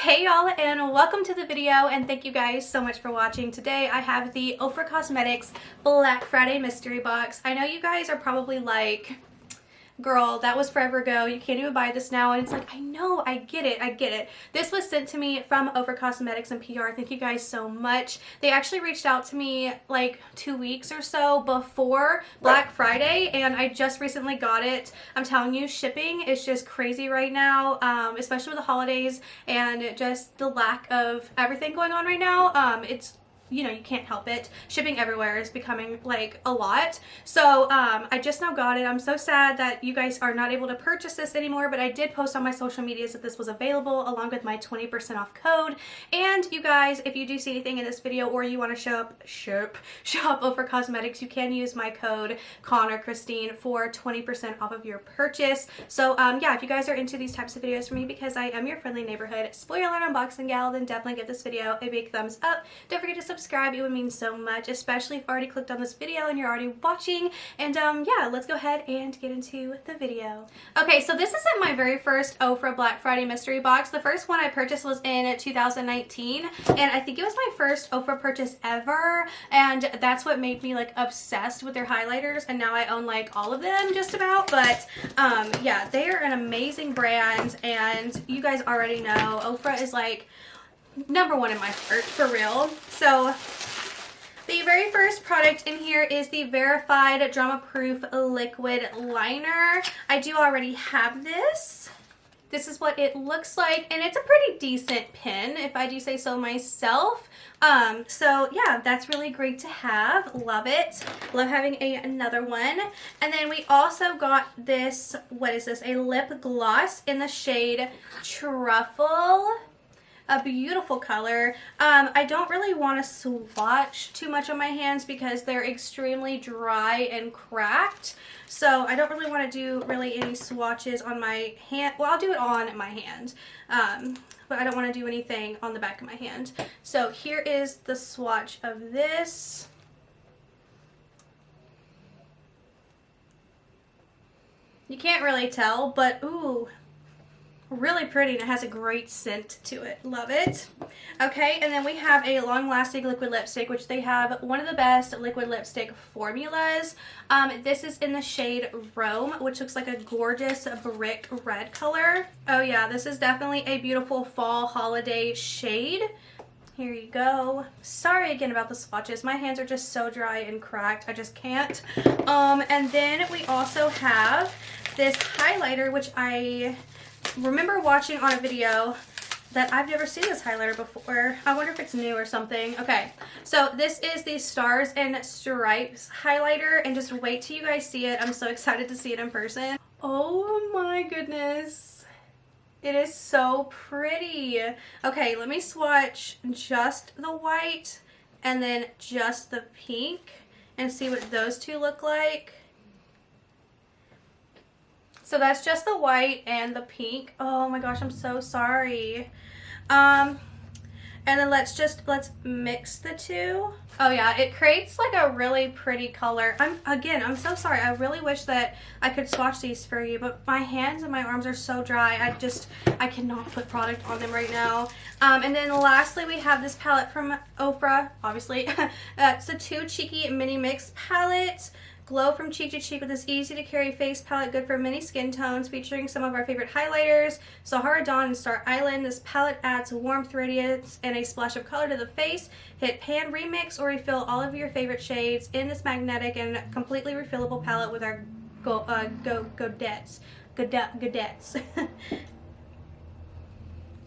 Hey y'all, and welcome to the video, and thank you guys so much for watching. Today I have the Ofra Cosmetics Black Friday mystery box. I know you guys are probably like, girl, that was forever ago, you can't even buy this now, and it's like, I know, I get it. This was sent to me from Ofra Cosmetics and PR. Thank you guys so much. They actually reached out to me like 2 weeks or so before Black Friday, and I just recently got it. I'm telling you, shipping is just crazy right now, especially with the holidays and just the lack of everything going on right now. It's, you know, you can't help it. Shipping everywhere is becoming like a lot. So I just now got it. I'm so sad that you guys are not able to purchase this anymore, but I did post on my social medias that this was available along with my 20% off code. And you guys, if you do see anything in this video or you want to shop Ofra Cosmetics, you can use my code Krystyn for 20% off of your purchase. So yeah, if you guys are into these types of videos for me, because I am your friendly neighborhood spoiler alert unboxing gal, then definitely give this video a big thumbs up. Don't forget to subscribe, it would mean so much, especially if you've already clicked on this video and you're already watching. And yeah, let's go ahead and get into the video. Okay, so this isn't my very first Ofra Black Friday mystery box. The first one I purchased was in 2019, and I think it was my first Ofra purchase ever, and that's what made me like obsessed with their highlighters, and now I own like all of them just about. But yeah, they are an amazing brand, and you guys already know Ofra is like number one in my heart, for real. So the very first product in here is the Verified Drama Proof Liquid Liner. I do already have this. This is what it looks like, and it's a pretty decent pen, if I do say so myself. So yeah, that's really great to have. Love it. Love having another one. And then we also got this, what is this? A lip gloss in the shade Truffle. A beautiful color. I don't really want to swatch too much on my hands because they're extremely dry and cracked. So I don't really want to do really any swatches on my hand. Well, I'll do it on my hand. But I don't want to do anything on the back of my hand. So here is the swatch of this. You can't really tell, but ooh, really pretty, and it has a great scent to it. Love it. Okay, and then we have a long-lasting liquid lipstick, which they have one of the best liquid lipstick formulas. This is in the shade Rome, which looks like a gorgeous brick red color. Oh yeah, this is definitely a beautiful fall holiday shade. Here you go. Sorry again about the swatches. My hands are just so dry and cracked. I just can't. And then we also have this highlighter, which I remember watching on a video that I've never seen this highlighter before. I wonder if it's new or something. Okay, so this is the Stars and Stripes highlighter, and just wait till you guys see it. I'm so excited to see it in person. Oh my goodness. It is so pretty. Okay, let me swatch just the white and then just the pink and see what those two look like. So that's just the white and the pink. Oh my gosh, I'm so sorry. And then let's mix the two. Oh yeah, it creates like a really pretty color. I'm so sorry. I really wish that I could swatch these for you, but my hands and my arms are so dry. I cannot put product on them right now. And then lastly, we have this palette from Ofra, obviously. It's a Too Cheeky Mini Mix palette. Glow from cheek to cheek with this easy to carry face palette, good for many skin tones, featuring some of our favorite highlighters, Sahara Dawn and Star Island. This palette adds warmth, radiance, and a splash of color to the face. Hit pan, remix, or refill all of your favorite shades in this magnetic and completely refillable palette with our Godettes.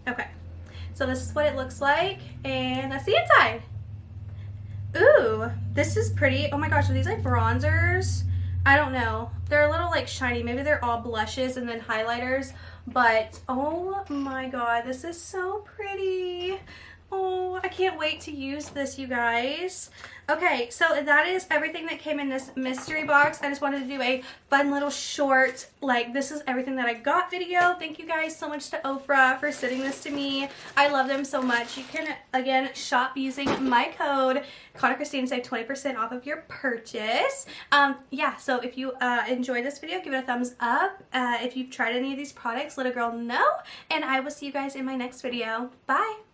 Okay, so this is what it looks like, and that's the inside. Ooh, this is pretty. Oh my gosh, are these like bronzers? I don't know. They're a little like shiny. Maybe they're all blushes and then highlighters. But oh my god, this is so pretty. Oh, I can't wait to use this, you guys. Okay, so that is everything that came in this mystery box. I just wanted to do a fun little short, like, this is everything that I got video. Thank you guys so much to Ofra for sending this to me. I love them so much. You can, again, shop using my code, Krystyn, save 20% off of your purchase. Yeah, so if you enjoyed this video, give it a thumbs up. If you've tried any of these products, let a girl know. And I will see you guys in my next video. Bye!